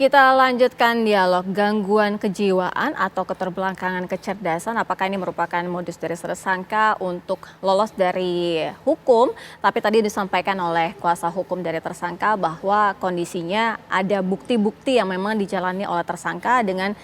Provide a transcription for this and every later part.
Kita lanjutkan dialog gangguan kejiwaan atau keterbelakangan kecerdasan. Apakah ini merupakan modus dari tersangka untuk lolos dari hukum? Tapi tadi disampaikan oleh kuasa hukum dari tersangka bahwa kondisinya ada bukti-bukti yang memang dijalani oleh tersangka dengan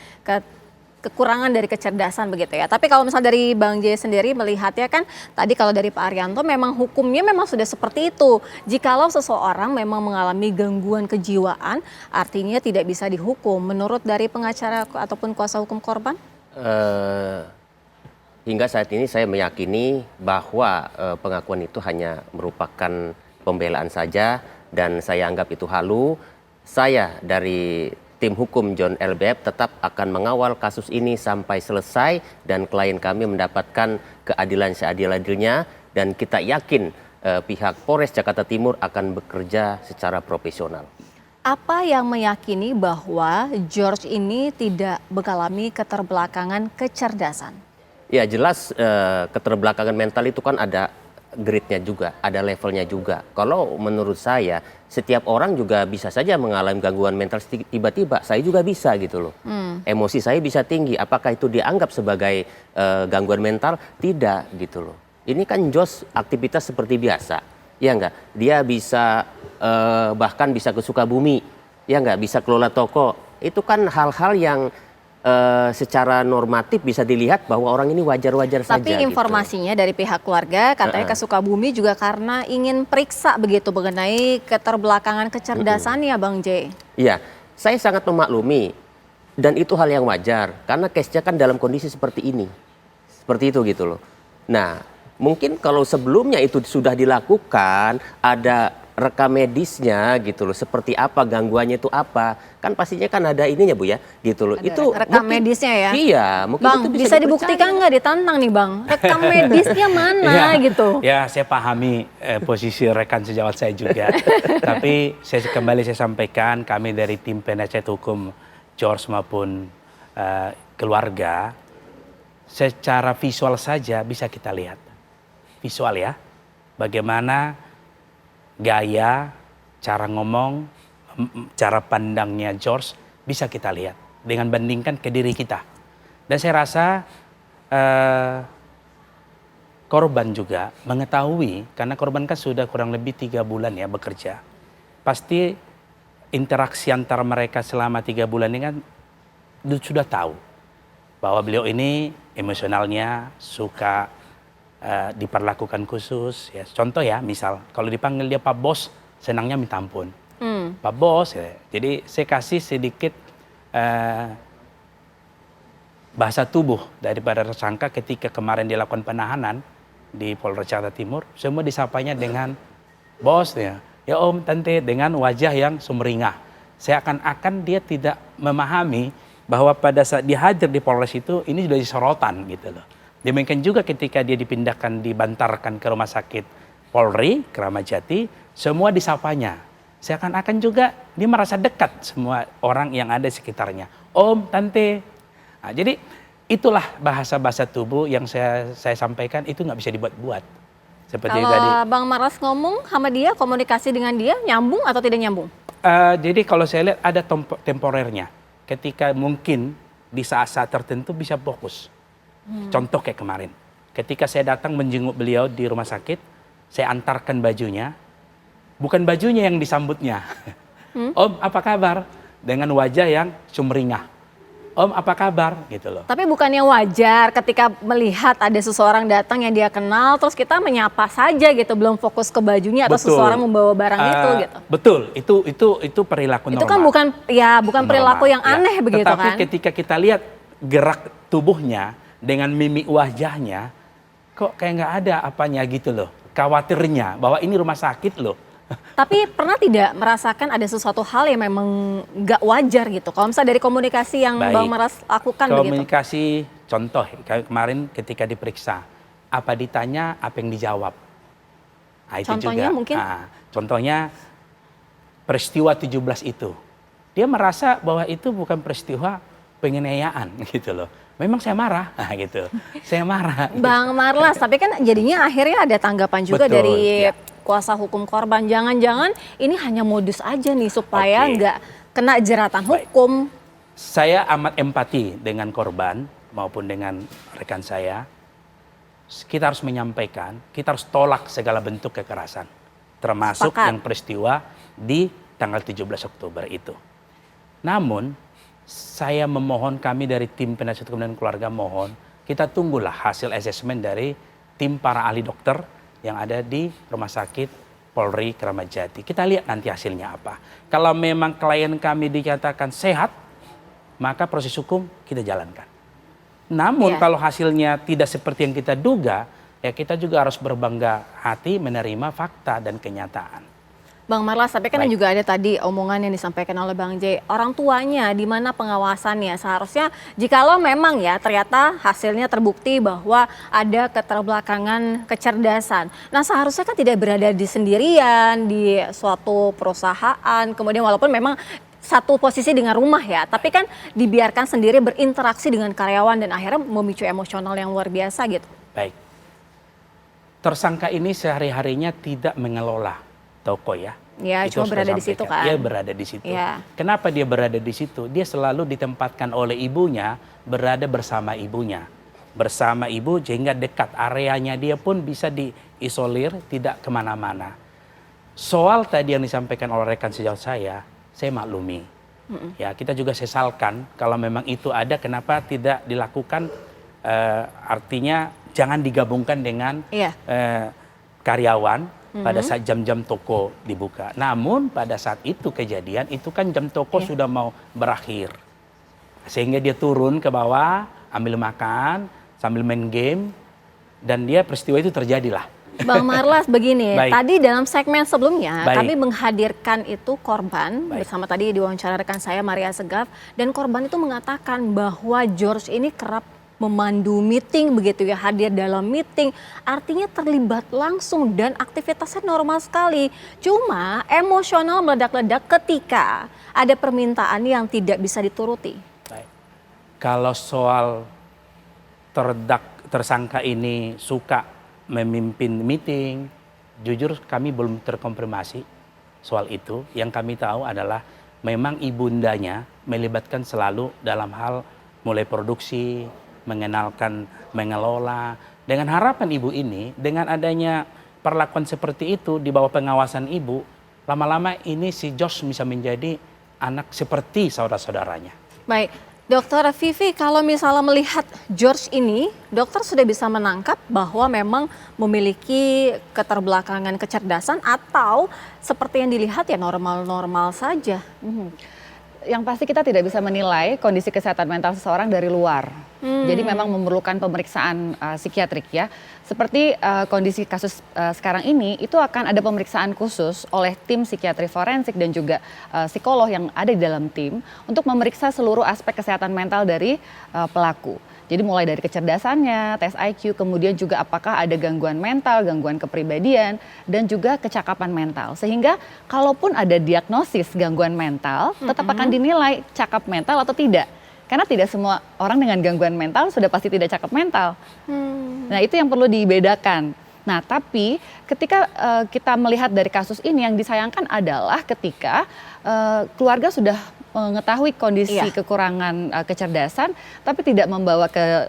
kekurangan dari kecerdasan begitu ya. Tapi kalau misalnya dari Bang J sendiri melihatnya kan tadi kalau dari Pak Arianto memang hukumnya memang sudah seperti itu. Jikalau seseorang memang mengalami gangguan kejiwaan artinya tidak bisa dihukum menurut dari pengacara ataupun kuasa hukum korban? Hingga saat ini saya meyakini bahwa pengakuan itu hanya merupakan pembelaan saja dan saya anggap itu halu. Saya dari tim hukum John LBF tetap akan mengawal kasus ini sampai selesai dan klien kami mendapatkan keadilan seadil-adilnya dan kita yakin pihak Polres Jakarta Timur akan bekerja secara profesional. Apa yang meyakini bahwa George ini tidak mengalami keterbelakangan kecerdasan? Ya jelas keterbelakangan mental itu kan ada grade-nya juga, ada levelnya juga. Kalau menurut saya, setiap orang juga bisa saja mengalami gangguan mental tiba-tiba. Saya juga bisa gitu loh. Emosi saya bisa tinggi. Apakah itu dianggap sebagai gangguan mental? Tidak gitu loh. Ini kan Jos aktivitas seperti biasa. Ya enggak? Dia bisa bahkan bisa ke Sukabumi. Ya enggak? Bisa kelola toko. Itu kan hal-hal yang secara normatif bisa dilihat bahwa orang ini wajar-wajar saja. Tapi informasinya gitu dari pihak keluarga katanya ke Sukabumi juga karena ingin periksa begitu mengenai keterbelakangan kecerdasannya Bang J. Iya, saya sangat memaklumi dan itu hal yang wajar karena case-nya kan dalam kondisi seperti ini. Seperti itu gitu loh. Nah, mungkin kalau sebelumnya itu sudah dilakukan ada rekam medisnya gitu loh, seperti apa gangguannya itu apa, kan pastinya kan ada ininya Bu ya, gitu loh. Ada itu rekam mungkin, medisnya ya. Iya, mungkin Bang, itu bisa dibuktikan nggak, ditantang nih Bang, rekam medisnya mana gitu? Ya, saya pahami posisi rekan sejawat saya juga. Tapi kembali saya sampaikan, kami dari tim penasihat hukum George maupun keluarga, secara visual saja bisa kita lihat. Visual ya, bagaimana gaya, cara ngomong, cara pandangnya George bisa kita lihat dengan bandingkan ke diri kita. Dan saya rasa korban juga mengetahui, karena korban kan sudah kurang lebih 3 bulan ya bekerja. Pasti interaksi antara mereka selama 3 bulan ini kan sudah tahu bahwa beliau ini emosionalnya suka diperlakukan khusus ya. Contoh ya, misal kalau dipanggil dia Pak Bos, senangnya minta ampun. Pak Bos ya. Jadi saya kasih sedikit bahasa tubuh daripada tersangka ketika kemarin dilakukan penahanan di Polres Jakarta Timur, semua disapanya dengan bos ya. Ya Om, Tante, dengan wajah yang sumringah. Seakan-akan dia tidak memahami bahwa pada saat dihajar di Polres itu ini sudah disorotan gitu loh. Demikian juga ketika dia dipindahkan, dibantarkan ke rumah sakit Polri, Kramat Jati, semua disapanya. Seakan-akan juga dia merasa dekat semua orang yang ada di sekitarnya. Om, Tante. Nah, jadi itulah bahasa-bahasa tubuh yang saya sampaikan itu nggak bisa dibuat-buat. Seperti kalau tadi. Bang Maras ngomong sama dia, komunikasi dengan dia, nyambung atau tidak nyambung? Jadi kalau saya lihat ada temporernya. Ketika mungkin di saat-saat tertentu bisa fokus. Contoh kayak kemarin, ketika saya datang menjenguk beliau di rumah sakit, saya antarkan bajunya, bukan bajunya yang disambutnya. Om, apa kabar? Dengan wajah yang sumringah. Om, apa kabar? Gitu loh. Tapi bukannya wajar ketika melihat ada seseorang datang yang dia kenal, terus kita menyapa saja gitu, belum fokus ke bajunya atau seseorang membawa barang itu gitu. Betul, itu perilaku normal. Itu kan bukan perilaku yang aneh begitu kan. Tetapi ketika kita lihat gerak tubuhnya, dengan mimik wajahnya, kok kayak nggak ada apanya gitu loh. Khawatirnya bahwa ini rumah sakit loh. Tapi pernah tidak merasakan ada sesuatu hal yang memang nggak wajar gitu? Kalau misalnya dari komunikasi yang Bang Maras lakukan begitu. Komunikasi, contoh kemarin ketika diperiksa, apa ditanya, apa yang dijawab. Nah, itu contohnya juga. Mungkin? Nah, contohnya peristiwa 17 itu. Dia merasa bahwa itu bukan peristiwa penganiayaan gitu loh. Memang saya marah, nah gitu. Saya marah. Bang Marlas, tapi kan jadinya akhirnya ada tanggapan juga dari kuasa hukum korban. Jangan-jangan ini hanya modus aja nih supaya nggak kena jeratan Baik. hukum. Saya amat empati dengan korban maupun dengan rekan saya. Kita harus menyampaikan, kita harus tolak segala bentuk kekerasan. Termasuk Sepakat. yang peristiwa di tanggal 17 Oktober itu. Namun, saya memohon, kami dari tim penasihat hukum dan keluarga mohon, kita tunggulah hasil asesmen dari tim para ahli dokter yang ada di Rumah Sakit Polri Kramat Jati. Kita lihat nanti hasilnya apa. Kalau memang klien kami dikatakan sehat, maka proses hukum kita jalankan. Namun Iya. kalau hasilnya tidak seperti yang kita duga, ya kita juga harus berbangga hati menerima fakta dan kenyataan. Bang Marlas, tapi kan Baik. juga ada tadi omongan yang disampaikan oleh Bang J. Orang tuanya, di mana pengawasannya? Seharusnya jikalau memang ya ternyata hasilnya terbukti bahwa ada keterbelakangan kecerdasan. Nah seharusnya kan tidak berada di sendirian, di suatu perusahaan, kemudian walaupun memang satu posisi dengan rumah ya, tapi kan dibiarkan sendiri berinteraksi dengan karyawan dan akhirnya memicu emosional yang luar biasa gitu. Baik. Tersangka ini sehari-harinya tidak mengelola toko ya. Ya, Itu cuma harus berada saya di situ sampaikan. kan. Dia berada di situ. Iya. Kenapa dia berada di situ? Dia selalu ditempatkan oleh ibunya, berada bersama ibunya. Bersama ibu sehingga dekat, areanya dia pun bisa diisolir, tidak kemana-mana. Soal tadi yang disampaikan oleh rekan sejauh saya maklumi. Ya, kita juga sesalkan kalau memang itu ada, kenapa tidak dilakukan, artinya jangan digabungkan dengan Iya. karyawan pada saat jam-jam toko dibuka. Namun pada saat itu kejadian, itu kan jam toko sudah mau berakhir. Sehingga dia turun ke bawah, ambil makan, sambil main game, dan dia peristiwa itu terjadilah. Bang Marlas begini, Baik. tadi dalam segmen sebelumnya Baik. kami menghadirkan itu korban Baik. bersama tadi diwawancara rekan saya Maria Segaf, dan korban itu mengatakan bahwa George ini kerap memandu meeting begitu ya, hadir dalam meeting, artinya terlibat langsung dan aktivitasnya normal sekali. Cuma emosional meledak-ledak ketika ada permintaan yang tidak bisa dituruti. Baik. Kalau soal tersangka ini suka memimpin meeting, jujur kami belum terkonfirmasi soal itu. Yang kami tahu adalah memang ibundanya melibatkan selalu dalam hal mulai produksi, mengenalkan, mengelola. Dengan harapan ibu ini, dengan adanya perlakuan seperti itu di bawah pengawasan ibu, lama-lama ini si Josh bisa menjadi anak seperti saudara-saudaranya. Baik, Dokter Vivi, kalau misalnya melihat George ini, dokter sudah bisa menangkap bahwa memang memiliki keterbelakangan kecerdasan atau seperti yang dilihat ya normal-normal saja. Yang pasti kita tidak bisa menilai kondisi kesehatan mental seseorang dari luar. Jadi memang memerlukan pemeriksaan psikiatrik ya. Seperti kondisi kasus sekarang ini, itu akan ada pemeriksaan khusus oleh tim psikiatri forensik dan juga psikolog yang ada di dalam tim untuk memeriksa seluruh aspek kesehatan mental dari pelaku. Jadi mulai dari kecerdasannya, tes IQ, kemudian juga apakah ada gangguan mental, gangguan kepribadian, dan juga kecakapan mental. Sehingga kalaupun ada diagnosis gangguan mental, tetap akan dinilai cakap mental atau tidak. Karena tidak semua orang dengan gangguan mental sudah pasti tidak cakap mental. Nah itu yang perlu dibedakan. Nah tapi ketika kita melihat dari kasus ini, yang disayangkan adalah ketika keluarga sudah mengetahui kondisi kekurangan kecerdasan, tapi tidak membawa ke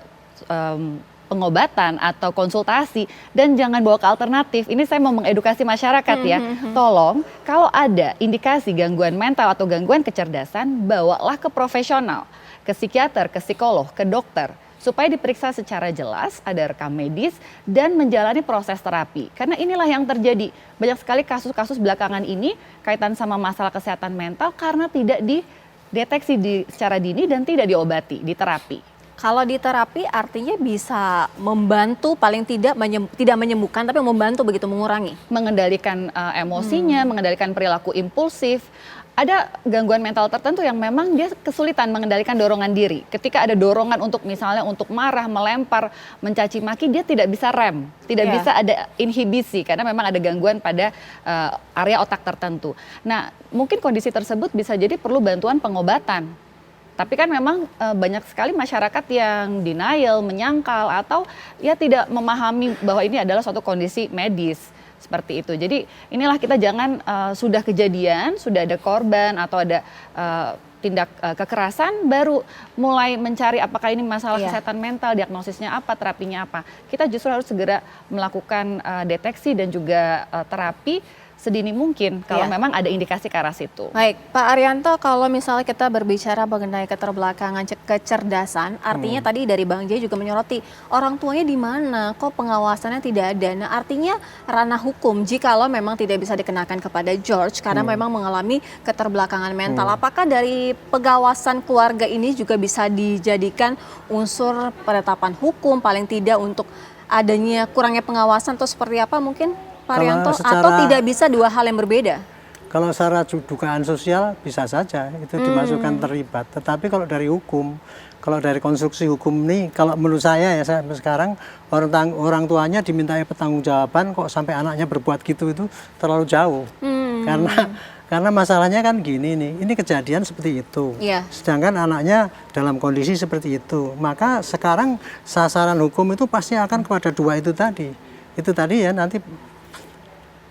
pengobatan atau konsultasi, dan jangan bawa ke alternatif. Ini saya mau mengedukasi masyarakat ya. Tolong kalau ada indikasi gangguan mental atau gangguan kecerdasan, bawalah ke profesional, ke psikiater, ke psikolog, ke dokter, supaya diperiksa secara jelas, ada rekam medis, dan menjalani proses terapi. Karena inilah yang terjadi. Banyak sekali kasus-kasus belakangan ini kaitan sama masalah kesehatan mental karena tidak dideteksi secara dini dan tidak diobati, diterapi. Kalau di terapi artinya bisa membantu, paling tidak tidak menyembuhkan tapi membantu begitu, mengurangi. Mengendalikan emosinya, mengendalikan perilaku impulsif. Ada gangguan mental tertentu yang memang dia kesulitan mengendalikan dorongan diri. Ketika ada dorongan untuk misalnya untuk marah, melempar, mencaci maki, dia tidak bisa rem, tidak bisa ada inhibisi karena memang ada gangguan pada area otak tertentu. Nah, mungkin kondisi tersebut bisa jadi perlu bantuan pengobatan. Tapi kan memang banyak sekali masyarakat yang denial, menyangkal, atau ya tidak memahami bahwa ini adalah suatu kondisi medis. seperti itu. Jadi inilah kita jangan sudah kejadian, sudah ada korban atau ada tindak kekerasan baru mulai mencari apakah ini masalah kesehatan mental, diagnosisnya apa, terapinya apa. Kita justru harus segera melakukan deteksi dan juga terapi sedini mungkin kalau memang ada indikasi ke arah situ. Baik, Pak Arianto, kalau misalnya kita berbicara mengenai keterbelakangan kecerdasan, artinya tadi dari Bang Jay juga menyoroti orang tuanya di mana, kok pengawasannya tidak ada. Nah, artinya ranah hukum jikalau memang tidak bisa dikenakan kepada George karena memang mengalami keterbelakangan mental. Apakah dari pengawasan keluarga ini juga bisa dijadikan unsur penetapan hukum paling tidak untuk adanya kurangnya pengawasan atau seperti apa mungkin? Pak Arianto, atau tidak bisa dua hal yang berbeda? Kalau secara dugaan sosial bisa saja itu dimasukkan terlibat. Tetapi kalau dari hukum, kalau dari konstruksi hukum ini, kalau menurut saya ya sekarang orang tuanya dimintai pertanggungjawaban kok sampai anaknya berbuat gitu itu terlalu jauh. Karena masalahnya kan gini nih, ini kejadian seperti itu. Sedangkan anaknya dalam kondisi seperti itu. Maka sekarang sasaran hukum itu pasti akan kepada dua itu tadi. Itu tadi ya nanti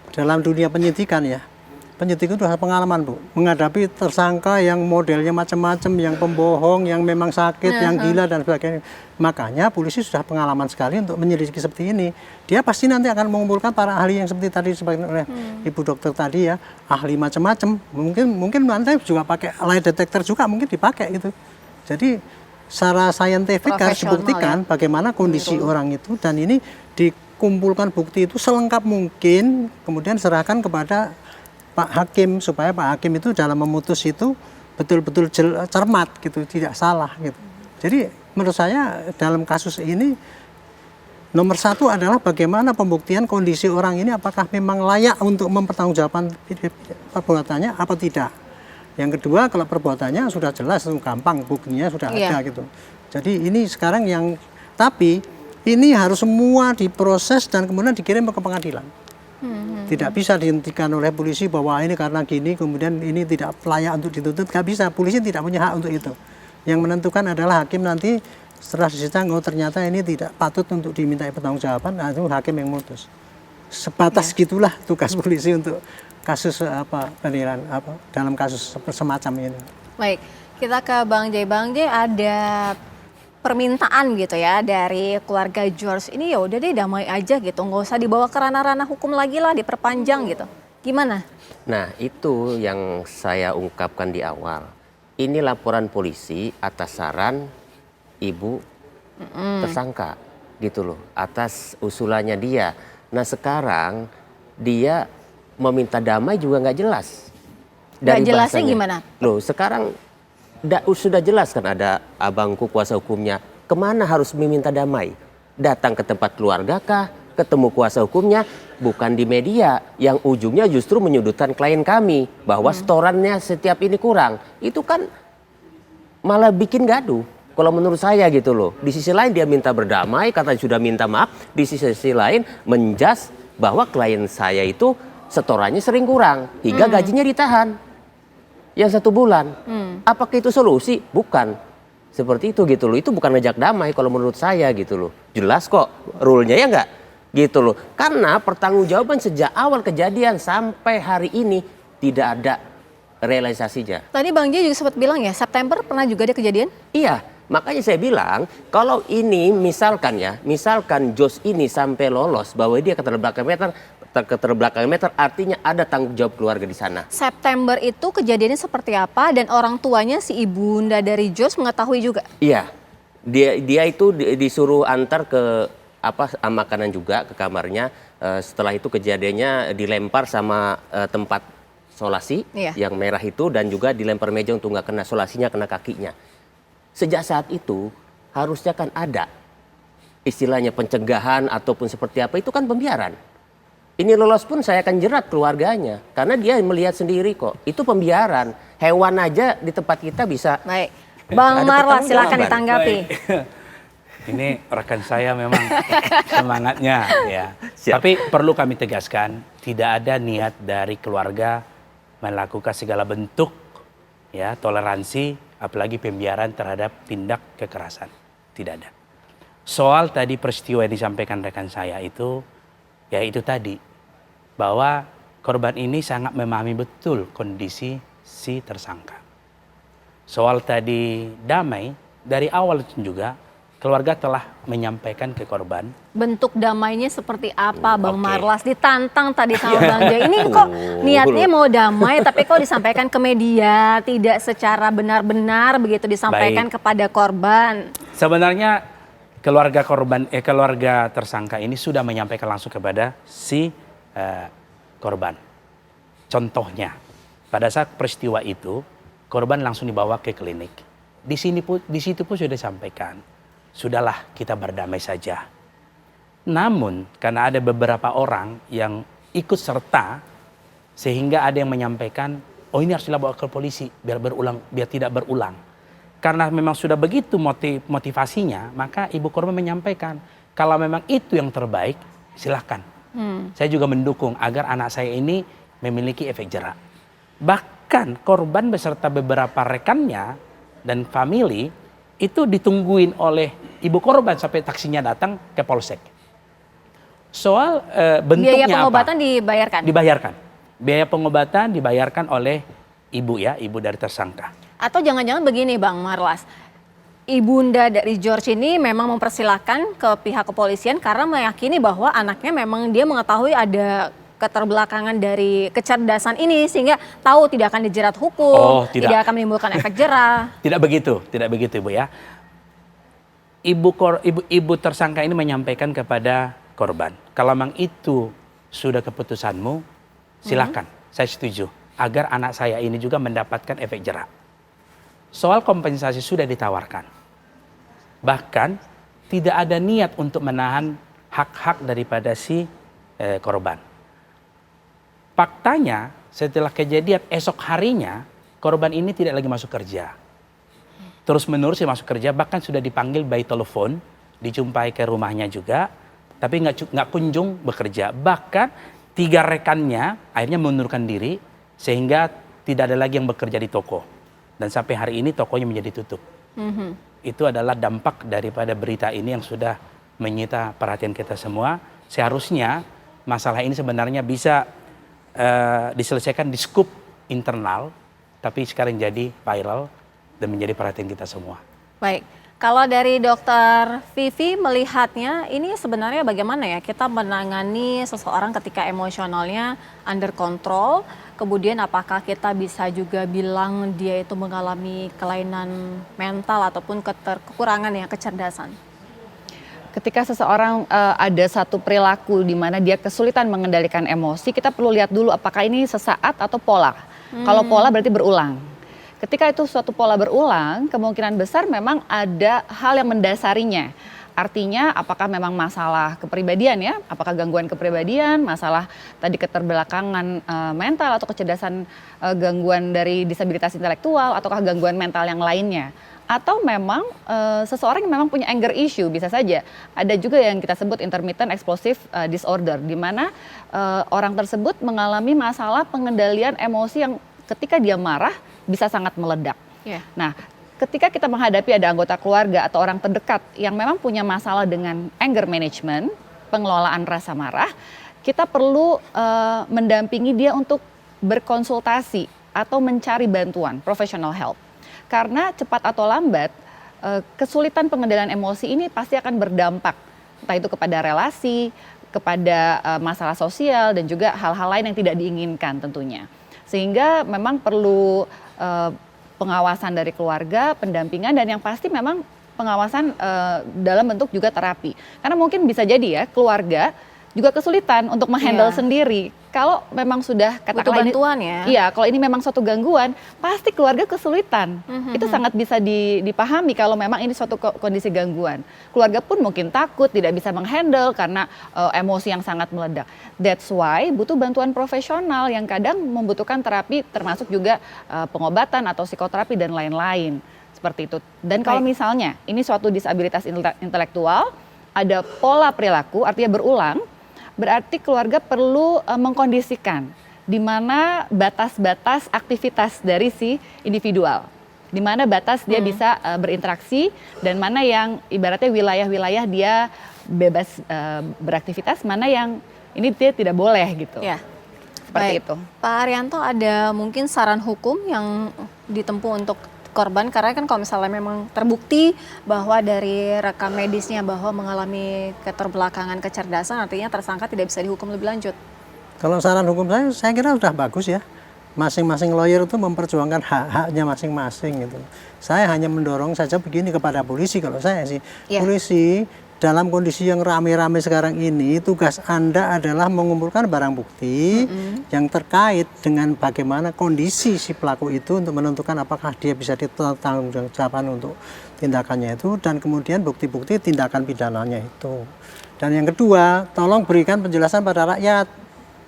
dalam dunia penyidikan ya, penyidik itu harus pengalaman Bu, menghadapi tersangka yang modelnya macam-macam, yang pembohong, yang memang sakit, yang gila dan sebagainya. Makanya polisi sudah pengalaman sekali untuk menyelidiki seperti ini. Dia pasti nanti akan mengumpulkan para ahli yang seperti tadi sebagai oleh Ibu Dokter tadi ya, ahli macam-macam. Mungkin nanti juga pakai lie detector juga mungkin dipakai gitu. Jadi secara saintifik harus dibuktikan bagaimana kondisi orang itu dan ini dikumpulkan bukti itu selengkap mungkin, kemudian serahkan kepada Pak Hakim supaya Pak Hakim itu dalam memutus itu betul-betul cermat gitu, tidak salah gitu. Jadi menurut saya dalam kasus ini nomor satu adalah bagaimana pembuktian kondisi orang ini apakah memang layak untuk mempertanggungjawabkan perbuatannya apa tidak. Yang kedua kalau perbuatannya sudah jelas, gampang buktinya sudah ada gitu. Jadi ini sekarang yang tapi ini harus semua diproses dan kemudian dikirim ke pengadilan. Tidak bisa dihentikan oleh polisi bahwa ini karena gini, kemudian ini tidak layak untuk dituntut. Gak bisa, polisi tidak punya hak untuk itu. Yang menentukan adalah hakim nanti setelah disidang, oh ternyata ini tidak patut untuk dimintai pertanggungjawaban, nah itu hakim yang memutus. Sebatas gitulah tugas polisi untuk kasus penilaian dalam kasus semacam ini. Baik, kita ke Bang Jay. Bang Jay, ada permintaan gitu ya dari keluarga George ini, ya udah deh damai aja gitu, nggak usah dibawa ke ranah-ranah hukum lagi lah, diperpanjang gitu. Gimana? Nah itu yang saya ungkapkan di awal. Ini laporan polisi atas saran ibu tersangka gitu loh, atas usulannya dia. Nah sekarang dia meminta damai juga nggak jelas. Nggak jelasnya gimana? Loh sekarang sudah jelas kan ada abangku kuasa hukumnya. Kemana harus meminta damai? Datang ke tempat keluarga kah? Ketemu kuasa hukumnya? Bukan di media yang ujungnya justru menyudutkan klien kami bahwa setorannya setiap ini kurang. Itu kan malah bikin gaduh. Kalau menurut saya gitu loh. Di sisi lain dia minta berdamai, katanya sudah minta maaf. Di sisi lain menjas bahwa klien saya itu setorannya sering kurang hingga gajinya ditahan. Yang 1 bulan, apakah itu solusi? Bukan, seperti itu gitu loh. Itu bukan ngejak damai kalau menurut saya gitu loh. Jelas kok rule-nya ya enggak? Gitu loh. Karena pertanggungjawaban sejak awal kejadian sampai hari ini tidak ada realisasinya. Tadi Bang Jay juga sempat bilang ya, September pernah juga ada kejadian? Iya, makanya saya bilang kalau ini misalkan Jos ini sampai lolos bahwa dia keterbelakangan meter artinya ada tanggung jawab keluarga di sana. September itu kejadiannya seperti apa dan orang tuanya si ibunda dari Jos mengetahui juga? Iya, dia itu disuruh antar ke makanan juga ke kamarnya. Setelah itu kejadiannya dilempar sama tempat solasi yang merah itu dan juga dilempar meja untuk nggak kena solasinya, kena kakinya. Sejak saat itu harusnya kan ada istilahnya pencegahan ataupun seperti apa, itu kan pembiaran. Ini lolos pun saya akan jerat keluarganya karena dia melihat sendiri kok. Itu pembiaran. Hewan aja di tempat kita bisa. Baik. Bang Marwan silakan ditanggapi. Ini rekan saya memang semangatnya ya. Tapi perlu kami tegaskan, tidak ada niat dari keluarga melakukan segala bentuk ya toleransi apalagi pembiaran terhadap tindak kekerasan. Tidak ada. Soal tadi peristiwa yang disampaikan rekan saya itu ya itu tadi. bahwa korban ini sangat memahami betul kondisi si tersangka. Soal tadi damai, dari awal juga keluarga telah menyampaikan ke korban. Bentuk damainya seperti apa, Bang Oke. Marlas? Ditantang tadi sama Bang Jaya. Ini kok niatnya mau damai, tapi kok disampaikan ke media, tidak secara benar-benar begitu disampaikan kepada korban. Sebenarnya keluarga tersangka ini sudah menyampaikan langsung kepada si korban. Contohnya, pada saat peristiwa itu, korban langsung dibawa ke klinik. Di situ pun sudah disampaikan, sudahlah kita berdamai saja. Namun karena ada beberapa orang yang ikut serta, sehingga ada yang menyampaikan, oh ini harus dibawa ke polisi biar tidak berulang. Karena memang sudah begitu motivasinya, maka ibu korban menyampaikan, kalau memang itu yang terbaik, silakan. Saya juga mendukung agar anak saya ini memiliki efek jerak. Bahkan korban beserta beberapa rekannya dan family itu ditungguin oleh ibu korban sampai taksinya datang ke polsek. Soal bentuknya Biaya pengobatan apa? dibayarkan? Dibayarkan. Biaya pengobatan dibayarkan oleh ibu dari tersangka. Atau jangan-jangan begini Bang Marlas, ibunda dari George ini memang mempersilahkan ke pihak kepolisian karena meyakini bahwa anaknya memang dia mengetahui ada keterbelakangan dari kecerdasan ini sehingga tahu tidak akan dijerat hukum, tidak akan menimbulkan efek jerah. Tidak begitu Ibu ya. Ibu tersangka ini menyampaikan kepada korban, kalau memang itu sudah keputusanmu, silakan, saya setuju agar anak saya ini juga mendapatkan efek jerak. Soal kompensasi sudah ditawarkan. Bahkan tidak ada niat untuk menahan hak-hak daripada si korban. Faktanya setelah kejadian esok harinya korban ini tidak lagi masuk kerja. Terus menerus masuk kerja, bahkan sudah dipanggil by telepon, dijumpai ke rumahnya juga, tapi nggak kunjung bekerja. Bahkan 3 rekannya akhirnya mengundurkan diri sehingga tidak ada lagi yang bekerja di toko. Dan sampai hari ini tokonya menjadi tutup. Itu adalah dampak daripada berita ini yang sudah menyita perhatian kita semua. Seharusnya masalah ini sebenarnya bisa diselesaikan di skup internal, tapi sekarang jadi viral dan menjadi perhatian kita semua. Baik, kalau dari Dokter Vivi melihatnya ini sebenarnya bagaimana ya kita menangani seseorang ketika emosionalnya under control, kemudian apakah kita bisa juga bilang dia itu mengalami kelainan mental ataupun kekurangan ya kecerdasan? Ketika seseorang ada satu perilaku di mana dia kesulitan mengendalikan emosi, kita perlu lihat dulu apakah ini sesaat atau pola. Kalau pola berarti berulang. Ketika itu suatu pola berulang, kemungkinan besar memang ada hal yang mendasarinya. Artinya apakah memang masalah kepribadian ya, apakah gangguan kepribadian, masalah tadi keterbelakangan mental atau kecerdasan, gangguan dari disabilitas intelektual, ataukah gangguan mental yang lainnya. Atau memang seseorang yang memang punya anger issue, bisa saja. Ada juga yang kita sebut intermittent explosive disorder, di mana orang tersebut mengalami masalah pengendalian emosi yang ketika dia marah bisa sangat meledak. Yeah. Nah, ketika kita menghadapi ada anggota keluarga atau orang terdekat yang memang punya masalah dengan anger management, pengelolaan rasa marah, kita perlu mendampingi dia untuk berkonsultasi atau mencari bantuan professional help. Karena cepat atau lambat kesulitan pengendalian emosi ini pasti akan berdampak, entah itu kepada relasi, kepada masalah sosial dan juga hal-hal lain yang tidak diinginkan tentunya. Sehingga memang perlu pengawasan dari keluarga, pendampingan, dan yang pasti memang pengawasan dalam bentuk juga terapi. Karena mungkin bisa jadi ya keluarga juga kesulitan untuk menghandle sendiri. Kalau memang sudah katakanlah bantuan ya. Iya, kalau ini memang suatu gangguan, pasti keluarga kesulitan. Itu sangat bisa dipahami kalau memang ini suatu kondisi gangguan. Keluarga pun mungkin takut, tidak bisa menghandle karena emosi yang sangat meledak. That's why butuh bantuan profesional yang kadang membutuhkan terapi, termasuk juga pengobatan atau psikoterapi dan lain-lain. Seperti itu. Dan kalau misalnya ini suatu disabilitas intelektual, ada pola perilaku, artinya berulang, berarti keluarga perlu mengkondisikan di mana batas-batas aktivitas dari si individual, di mana batas dia bisa berinteraksi dan mana yang ibaratnya wilayah-wilayah dia bebas beraktivitas, mana yang ini dia tidak boleh gitu. Ya. Seperti Baik. itu. Pak Haryanto, ada mungkin saran hukum yang ditempuh untuk korban, karena kan kalau misalnya memang terbukti bahwa dari rekam medisnya bahwa mengalami keterbelakangan kecerdasan, artinya tersangka tidak bisa dihukum lebih lanjut. Kalau saran hukum saya kira sudah bagus ya. Masing-masing lawyer itu memperjuangkan hak-haknya masing-masing gitu. Saya hanya mendorong saja begini kepada polisi kalau saya sih. Ya. Polisi dalam kondisi yang rame-rame sekarang ini, tugas Anda adalah mengumpulkan barang bukti yang terkait dengan bagaimana kondisi si pelaku itu untuk menentukan apakah dia bisa ditanggungjawabkan untuk tindakannya itu, dan kemudian bukti-bukti tindakan pidananya itu. Dan yang kedua, tolong berikan penjelasan pada rakyat,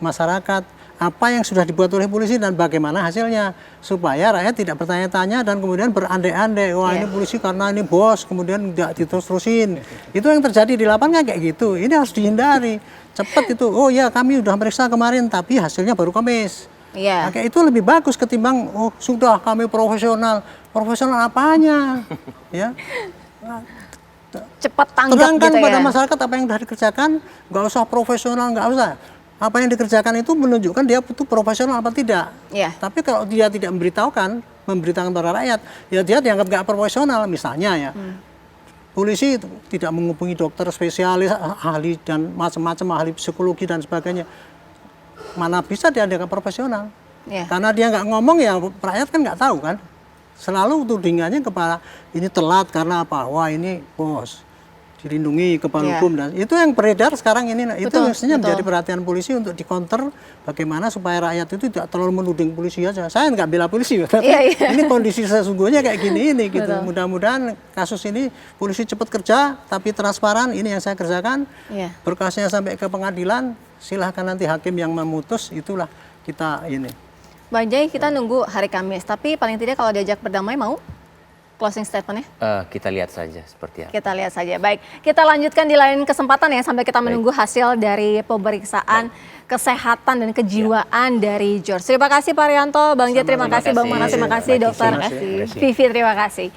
masyarakat, apa yang sudah dibuat oleh polisi dan bagaimana hasilnya, supaya rakyat tidak bertanya-tanya dan kemudian berandai-andai, wah ini polisi karena ini bos, kemudian tidak diterus-terusin. Itu yang terjadi di lapangan kayak gitu. Ini harus dihindari. Cepat itu, oh ya kami sudah meriksa kemarin tapi hasilnya baru Kamis. Iya. Nah, kayak itu lebih bagus ketimbang, oh sudah kami profesional. Profesional apanya? Ya. Cepat tanggap Terangkan gitu kepada ya. masyarakat apa yang sudah dikerjakan, nggak usah profesional, nggak usah. Apa yang dikerjakan itu menunjukkan dia itu profesional apa tidak. Iya. Tapi kalau dia tidak memberitahukan pada rakyat, ya dia dianggap nggak profesional. Misalnya ya, polisi tidak menghubungi dokter spesialis, ahli dan macam-macam, ahli psikologi dan sebagainya. Mana bisa dia dianggap profesional? Iya. Karena dia nggak ngomong ya rakyat kan nggak tahu kan. Selalu tudingannya kepada ini telat karena apa? Wah ini bos dilindungi kepala Iya. hukum, dan itu yang beredar sekarang ini. Nah, itu Betul, mestinya betul. menjadi perhatian polisi untuk dikonter bagaimana supaya rakyat itu tidak terlalu menuding polisi aja. Saya nggak bela polisi, tapi Iya, iya. ini kondisi sesungguhnya kayak gini ini gitu. Betul. Mudah-mudahan kasus ini polisi cepat kerja tapi transparan. Ini yang saya kerjakan. Iya. Berkasnya sampai ke pengadilan, silahkan nanti hakim yang memutus, itulah kita ini. Bang Jai, kita nunggu hari Kamis, tapi paling tidak kalau diajak berdamai mau? Closing statement-nya? Kita lihat saja seperti apa. Kita lihat saja. Baik, kita lanjutkan di lain kesempatan ya, sampai kita menunggu hasil dari pemeriksaan kesehatan dan kejiwaan dari George. Terima kasih Pak Haryanto, Bang Jai terima kasih, Bang Manas terima kasih, Dokter Terima kasih. Vivi terima kasih.